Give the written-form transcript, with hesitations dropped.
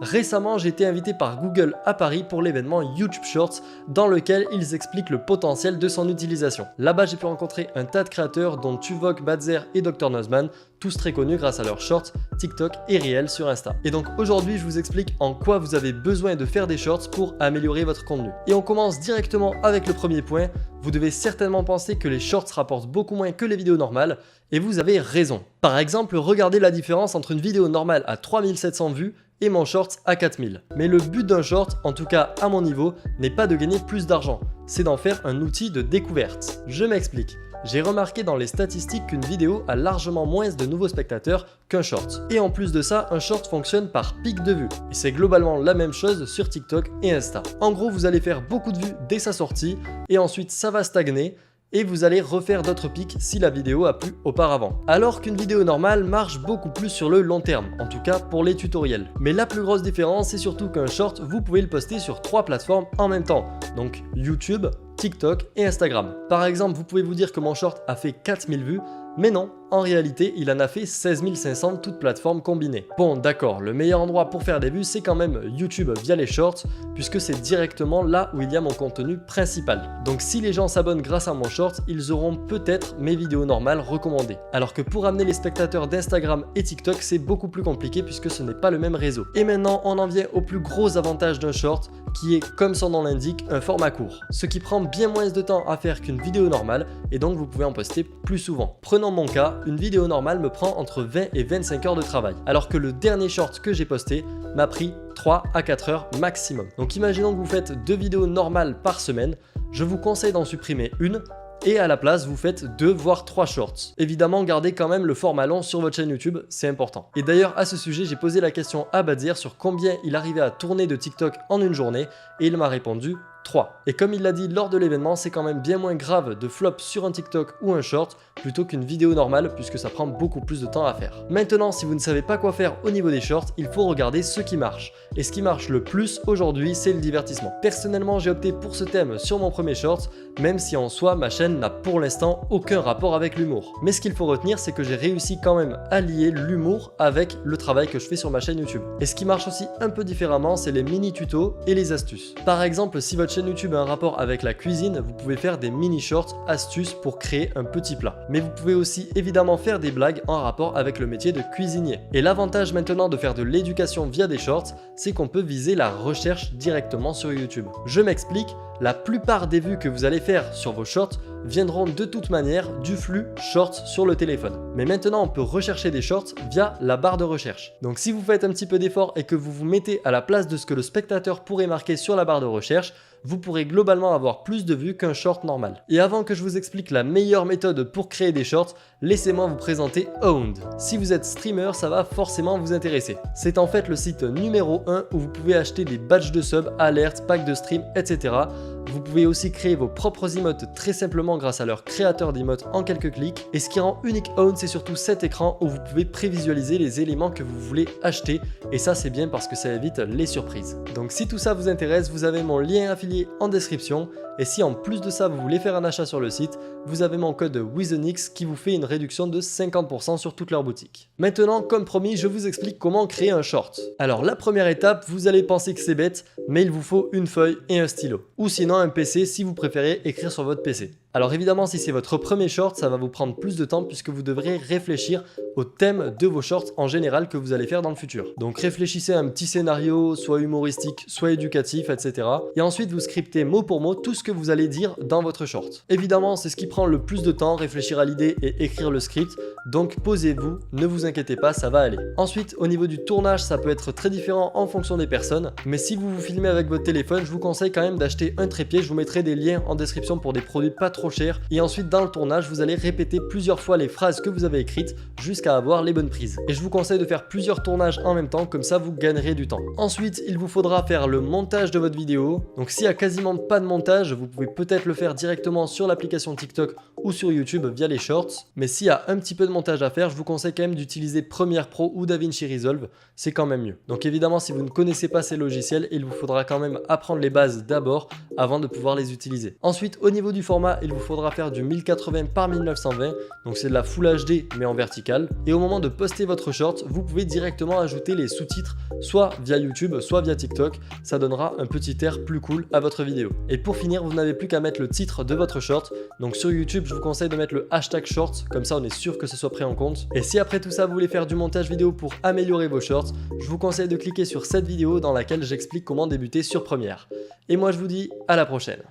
Récemment, j'ai été invité par Google à Paris pour l'événement YouTube Shorts dans lequel ils expliquent le potentiel de son utilisation. Là-bas, j'ai pu rencontrer un tas de créateurs dont Tuvok, Badzer et Dr Nozman, tous très connus grâce à leurs shorts, TikTok et Reels sur Insta. Et donc aujourd'hui, je vous explique en quoi vous avez besoin de faire des shorts pour améliorer votre contenu. Et on commence directement avec le premier point. Vous devez certainement penser que les shorts rapportent beaucoup moins que les vidéos normales, et vous avez raison. Par exemple, regardez la différence entre une vidéo normale à 3700 vues et mon short à 4000. Mais le but d'un short, en tout cas à mon niveau, n'est pas de gagner plus d'argent, c'est d'en faire un outil de découverte. Je m'explique. J'ai remarqué dans les statistiques qu'une vidéo a largement moins de nouveaux spectateurs qu'un short. Et en plus de ça, un short fonctionne par pic de vues. Et c'est globalement la même chose sur TikTok et Insta. En gros, vous allez faire beaucoup de vues dès sa sortie et ensuite ça va stagner. Et vous allez refaire d'autres pics si la vidéo a plu auparavant. Alors qu'une vidéo normale marche beaucoup plus sur le long terme, en tout cas pour les tutoriels. Mais la plus grosse différence, c'est surtout qu'un short, vous pouvez le poster sur 3 plateformes en même temps. Donc YouTube, TikTok et Instagram. Par exemple, vous pouvez vous dire que mon short a fait 4000 vues, mais non, en réalité, il en a fait 16 500 toutes plateformes combinées. Bon, d'accord, le meilleur endroit pour faire des vues, c'est quand même YouTube via les shorts, puisque c'est directement là où il y a mon contenu principal. Donc si les gens s'abonnent grâce à mon short, ils auront peut-être mes vidéos normales recommandées. Alors que pour amener les spectateurs d'Instagram et TikTok, c'est beaucoup plus compliqué puisque ce n'est pas le même réseau. Et maintenant, on en vient au plus gros avantage d'un short, qui est, comme son nom l'indique, un format court. Ce qui prend bien moins de temps à faire qu'une vidéo normale, et donc vous pouvez en poster plus souvent. Prenons mon cas, une vidéo normale me prend entre 20 et 25 heures de travail, alors que le dernier short que j'ai posté m'a pris 3 à 4 heures maximum. Donc imaginons que vous faites 2 vidéos normales par semaine, je vous conseille d'en supprimer une, et à la place, vous faites 2 voire 3 shorts. Évidemment, gardez quand même le format long sur votre chaîne YouTube, c'est important. Et d'ailleurs, à ce sujet, j'ai posé la question à Badzer sur combien il arrivait à tourner de TikTok en une journée, et il m'a répondu 3. Et comme il l'a dit lors de l'événement, c'est quand même bien moins grave de flop sur un TikTok ou un short plutôt qu'une vidéo normale puisque ça prend beaucoup plus de temps à faire. Maintenant, si vous ne savez pas quoi faire au niveau des shorts, il faut regarder ce qui marche. Et ce qui marche le plus aujourd'hui, c'est le divertissement. Personnellement, j'ai opté pour ce thème sur mon premier short, même si en soi, ma chaîne n'a pour l'instant aucun rapport avec l'humour. Mais ce qu'il faut retenir, c'est que j'ai réussi quand même à lier l'humour avec le travail que je fais sur ma chaîne YouTube. Et ce qui marche aussi un peu différemment, c'est les mini tutos et les astuces. Par exemple, si votre chaîne YouTube a un rapport avec la cuisine, vous pouvez faire des mini shorts astuces pour créer un petit plat. Mais vous pouvez aussi évidemment faire des blagues en rapport avec le métier de cuisinier. Et l'avantage maintenant de faire de l'éducation via des shorts, c'est qu'on peut viser la recherche directement sur YouTube. Je m'explique, la plupart des vues que vous allez faire sur vos shorts viendront de toute manière du flux shorts sur le téléphone. Mais maintenant, on peut rechercher des shorts via la barre de recherche. Donc si vous faites un petit peu d'effort et que vous vous mettez à la place de ce que le spectateur pourrait marquer sur la barre de recherche, vous pourrez globalement avoir plus de vues qu'un short normal. Et avant que je vous explique la meilleure méthode pour créer des shorts, laissez-moi vous présenter Owned. Si vous êtes streamer, ça va forcément vous intéresser. C'est en fait le site numéro 1 où vous pouvez acheter des badges de sub, alertes, packs de stream, etc. Vous pouvez aussi créer vos propres emotes très simplement grâce à leur créateur d'emotes en quelques clics. Et ce qui rend unique Owned, c'est surtout cet écran où vous pouvez prévisualiser les éléments que vous voulez acheter. Et ça, c'est bien parce que ça évite les surprises. Donc si tout ça vous intéresse, vous avez mon lien affilié en description. Et si en plus de ça, vous voulez faire un achat sur le site, vous avez mon code WIZENIX qui vous fait une réduction de 50% sur toute leur boutique. Maintenant, comme promis, je vous explique comment créer un short. Alors la première étape, vous allez penser que c'est bête, mais il vous faut une feuille et un stylo. Ou sinon un PC si vous préférez écrire sur votre PC. Alors évidemment, si c'est votre premier short, ça va vous prendre plus de temps puisque vous devrez réfléchir au thème de vos shorts en général que vous allez faire dans le futur. Donc réfléchissez à un petit scénario, soit humoristique, soit éducatif, etc. Et ensuite, vous scriptez mot pour mot tout ce que vous allez dire dans votre short. Évidemment, c'est ce qui prend le plus de temps, réfléchir à l'idée et écrire le script. Donc posez-vous, ne vous inquiétez pas, ça va aller. Ensuite, au niveau du tournage, ça peut être très différent en fonction des personnes. Mais si vous vous filmez avec votre téléphone, je vous conseille quand même d'acheter un trépied. Je vous mettrai des liens en description pour des produits pas trop cher. Et ensuite, dans le tournage, vous allez répéter plusieurs fois les phrases que vous avez écrites jusqu'à avoir les bonnes prises. Et je vous conseille de faire plusieurs tournages en même temps, comme ça vous gagnerez du temps. Ensuite, il vous faudra faire le montage de votre vidéo. Donc s'il y a quasiment pas de montage, vous pouvez peut-être le faire directement sur l'application TikTok ou sur YouTube via les shorts. Mais s'il y a un petit peu de montage à faire, je vous conseille quand même d'utiliser Premiere Pro ou DaVinci Resolve, c'est quand même mieux. Donc évidemment, si vous ne connaissez pas ces logiciels, il vous faudra quand même apprendre les bases d'abord avant de pouvoir les utiliser. Ensuite, au niveau du format, il vous faudra faire du 1080 par 1920, donc c'est de la Full HD mais en vertical. Et au moment de poster votre short, vous pouvez directement ajouter les sous-titres, soit via YouTube, soit via TikTok. Ça donnera un petit air plus cool à votre vidéo. Et pour finir, vous n'avez plus qu'à mettre le titre de votre short. Donc sur YouTube, je vous conseille de mettre le hashtag shorts, comme ça on est sûr que ce soit pris en compte. Et si après tout ça, vous voulez faire du montage vidéo pour améliorer vos shorts, je vous conseille de cliquer sur cette vidéo dans laquelle j'explique comment débuter sur Premiere. Et moi je vous dis à la prochaine.